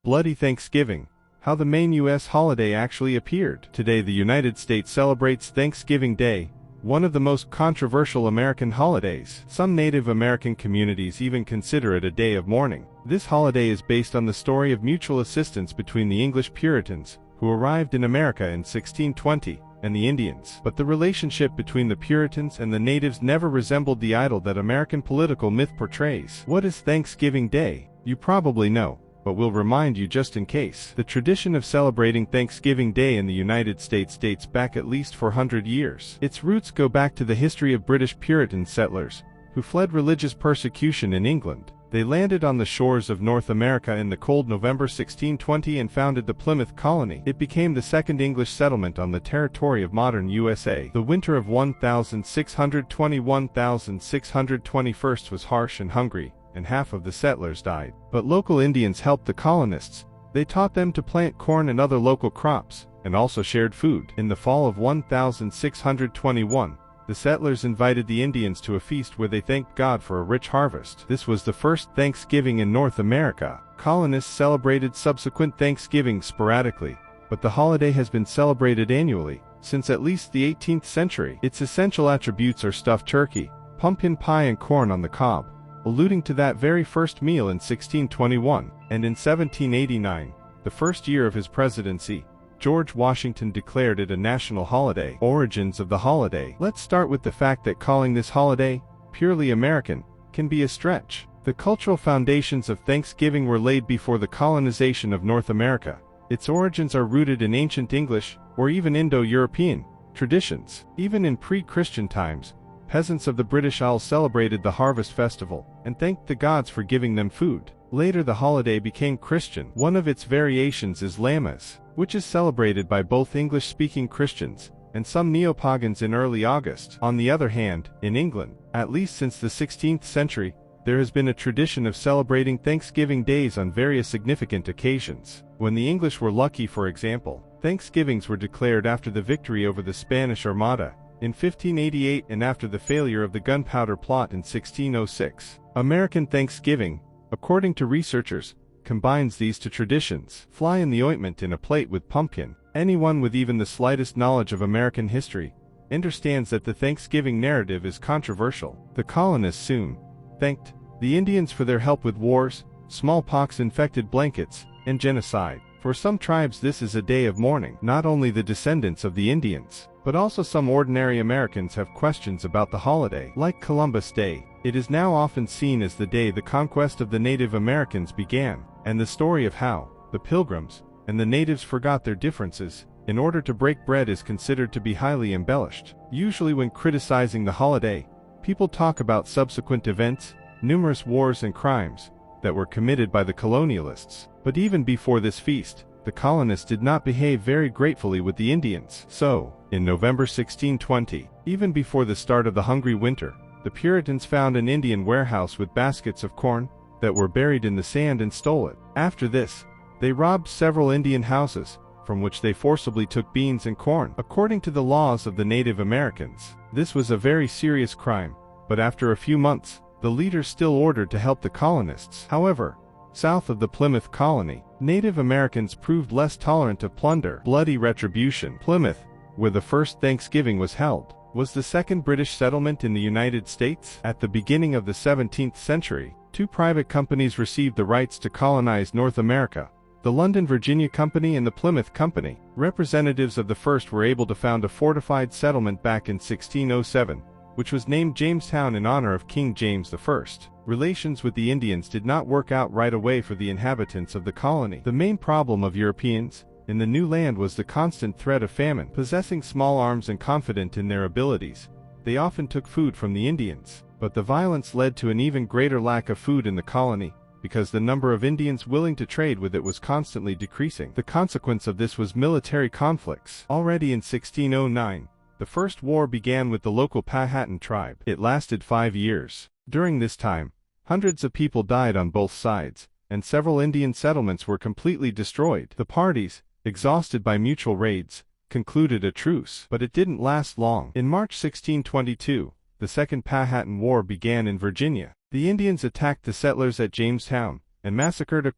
Bloody Thanksgiving. How the main U.S. holiday actually appeared. Today the United States celebrates Thanksgiving Day, one of the most controversial American holidays. Some Native American communities even consider it a day of mourning. This holiday is based on the story of mutual assistance between the English Puritans, who arrived in America in 1620, and the Indians. But the relationship between the Puritans and the natives never resembled the idyll that American political myth portrays. What is Thanksgiving Day? You probably know, but we'll remind you just in case. The tradition of celebrating Thanksgiving Day in the United States dates back at least 400 years. Its roots go back to the history of British Puritan settlers, who fled religious persecution in England. They landed on the shores of North America in the cold November 1620 and founded the Plymouth Colony. It became the second English settlement on the territory of modern USA. The winter of 1620-1621 was harsh and hungry, and half of the settlers died. But local Indians helped the colonists. They taught them to plant corn and other local crops, and also shared food. In the fall of 1621, the settlers invited the Indians to a feast where they thanked God for a rich harvest. This was the first Thanksgiving in North America. Colonists celebrated subsequent Thanksgivings sporadically, but the holiday has been celebrated annually since at least the 18th century. Its essential attributes are stuffed turkey, pumpkin pie and corn on the cob, alluding to that very first meal in 1621, and in 1789, the first year of his presidency, George Washington declared it a national holiday. Origins of the holiday. Let's start with the fact that calling this holiday purely American can be a stretch. The cultural foundations of Thanksgiving were laid before the colonization of North America. Its origins are rooted in ancient English, or even Indo-European, traditions. Even in pre-Christian times, peasants of the British Isles celebrated the harvest festival and thanked the gods for giving them food. Later the holiday became Christian. One of its variations is Lammas, which is celebrated by both English-speaking Christians and some neopagans in early August. On the other hand, in England, at least since the 16th century, there has been a tradition of celebrating Thanksgiving days on various significant occasions. When the English were lucky, for example, Thanksgivings were declared after the victory over the Spanish Armada in 1588 and after the failure of the Gunpowder Plot in 1606. American Thanksgiving, according to researchers, combines these two traditions. Fly in the ointment in a plate with pumpkin. Anyone with even the slightest knowledge of American history understands that the Thanksgiving narrative is controversial. The colonists soon thanked the Indians for their help with wars, smallpox-infected blankets, and genocide. For some tribes this is a day of mourning. Not only the descendants of the Indians, but also some ordinary Americans have questions about the holiday. Like Columbus Day, it is now often seen as the day the conquest of the Native Americans began, and the story of how the Pilgrims and the natives forgot their differences in order to break bread is considered to be highly embellished. Usually when criticizing the holiday, people talk about subsequent events, numerous wars and crimes that were committed by the colonialists. But even before this feast, the colonists did not behave very gratefully with the Indians. So, in November 1620, even before the start of the hungry winter, the Puritans found an Indian warehouse with baskets of corn that were buried in the sand and stole it. After this, they robbed several Indian houses, from which they forcibly took beans and corn. According to the laws of the Native Americans, this was a very serious crime, but after a few months, the leaders still ordered to help the colonists. However, south of the Plymouth Colony, Native Americans proved less tolerant of plunder. Bloody retribution. Plymouth, where the first Thanksgiving was held, was the second British settlement in the United States. At the beginning of the 17th century, two private companies received the rights to colonize North America: the London Virginia Company and the Plymouth Company. Representatives of the first were able to found a fortified settlement back in 1607, which was named Jamestown in honor of King James I. Relations with the Indians did not work out right away for the inhabitants of the colony. The main problem of Europeans in the new land was the constant threat of famine. Possessing small arms and confident in their abilities, they often took food from the Indians. But the violence led to an even greater lack of food in the colony, because the number of Indians willing to trade with it was constantly decreasing. The consequence of this was military conflicts. Already in 1609, the first war began with the local Powhatan tribe. It lasted 5 years. During this time, hundreds of people died on both sides, and several Indian settlements were completely destroyed. The parties, exhausted by mutual raids, concluded a truce. But it didn't last long. In March 1622, the Second Powhatan War began in Virginia. The Indians attacked the settlers at Jamestown and massacred a